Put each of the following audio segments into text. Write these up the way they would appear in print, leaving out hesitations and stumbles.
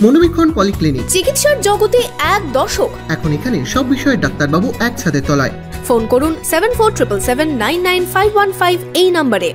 মনোবীক্ষণ polyclinic, চিকিৎসার জগতে এক দশক। এখন এখানে সব বিষয়ে ডাক্তারবাবু একসাথে তলায়। ফোন করুন 7477999515 এই নম্বরে।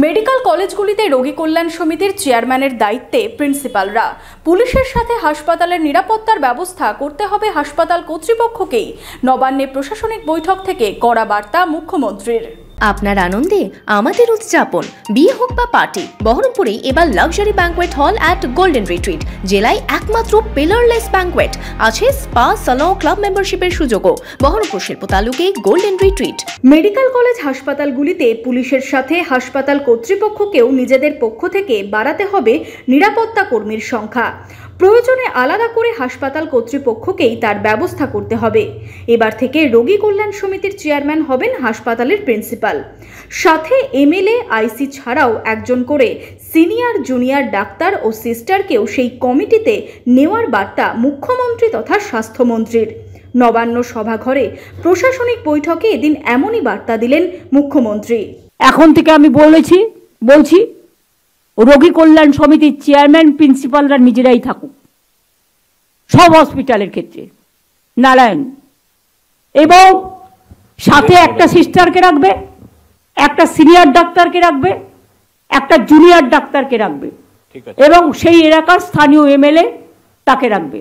মেডিকেল কলেজগুলিতে রোগী কল্যাণ সমিতির চেয়ারম্যানের দায়িত্বে প্রিন্সিপালরা। পুলিশের সাথে হাসপাতালের নিরাপত্তার ব্যবস্থা করতে হবে হাসপাতাল কর্তৃপক্ষকেই। নবান্নে প্রশাসনিক বৈঠক থেকে কড়া বার্তা মুখ্যমন্ত্রীর। আপনার আনন্দে আমাদের উদযাপন। বিয়ে হোক বা পার্টি, বহরমপুরে এবার luxury banquet hall at golden retreat. জেলায় একমাত্র পিলারলেস ব্যাঙ্কোয়েট, আছে স্পা, সালন, ক্লাব মেম্বারশিপের সুযোগও। বহরমপুর শিল্প তালুকে গোল্ডেন রিট্রিট। মেডিকেল কলেজ হাসপাতালগুলিতে পুলিশের সাথে হাসপাতাল কর্তৃপক্ষকেও নিজেদের পক্ষ থেকে বাড়াতে হবে নিরাপত্তা কর্মীর সংখ্যা। প্রয়োজনে আলাদা করে হাসপাতাল কর্তৃপক্ষকেই তার ব্যবস্থা করতে হবে। এবার থেকে রোগী কল্যাণ সমিতির চেয়ারম্যান হবেন হাসপাতালের প্রিন্সিপাল। সাথে এমএলএ, আইসি ছাড়াও একজন করে সিনিয়র জুনিয়র ডাক্তার ও সিস্টারকেও সেই কমিটিতে নেওয়ার বার্তা মুখ্যমন্ত্রী তথা স্বাস্থ্যমন্ত্রীর। নবান্ন সভাঘরে প্রশাসনিক বৈঠকে এদিন এমনই বার্তা দিলেন মুখ্যমন্ত্রী। এখন থেকে আমি বলছি রোগী কল্যাণ সমিতির চেয়ারম্যান প্রিন্সিপালরা নিজেরাই থাকুক সব হসপিটালের ক্ষেত্রে, নারায়ণ, এবং সাথে একটা সিস্টারকে রাখবে, একটা সিনিয়র ডাক্তারকে রাখবে, একটা জুনিয়র ডাক্তারকে রাখবে, এবং সেই এলাকার স্থানীয় এমএলএ তাকে রাখবে।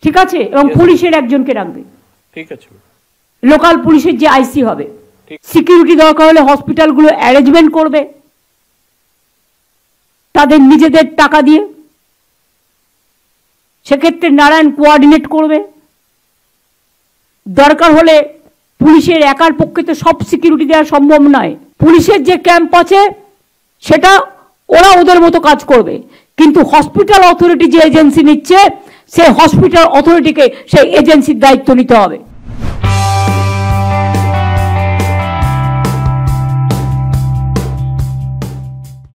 ঠিক আছে, এবং পুলিশের একজনকে রাখবে। ঠিক আছে, লোকাল পুলিশের যে আইসি হবে, সিকিউরিটি দরকার হলে হসপিটালগুলো অ্যারেঞ্জমেন্ট করবে তাদের নিজেদের টাকা দিয়ে, সেক্ষেত্রে নারায়ণ কোঅর্ডিনেট করবে। দরকার হলে পুলিশের একার পক্ষে তো সব সিকিউরিটি দেওয়া সম্ভব নয়, পুলিশের যে ক্যাম্প আছে সেটা ওরা ওদের মতো কাজ করবে, কিন্তু হসপিটাল অথরিটি যে এজেন্সি নিচ্ছে সেই হসপিটাল অথরিটিকে সেই এজেন্সির দায়িত্ব নিতে হবে।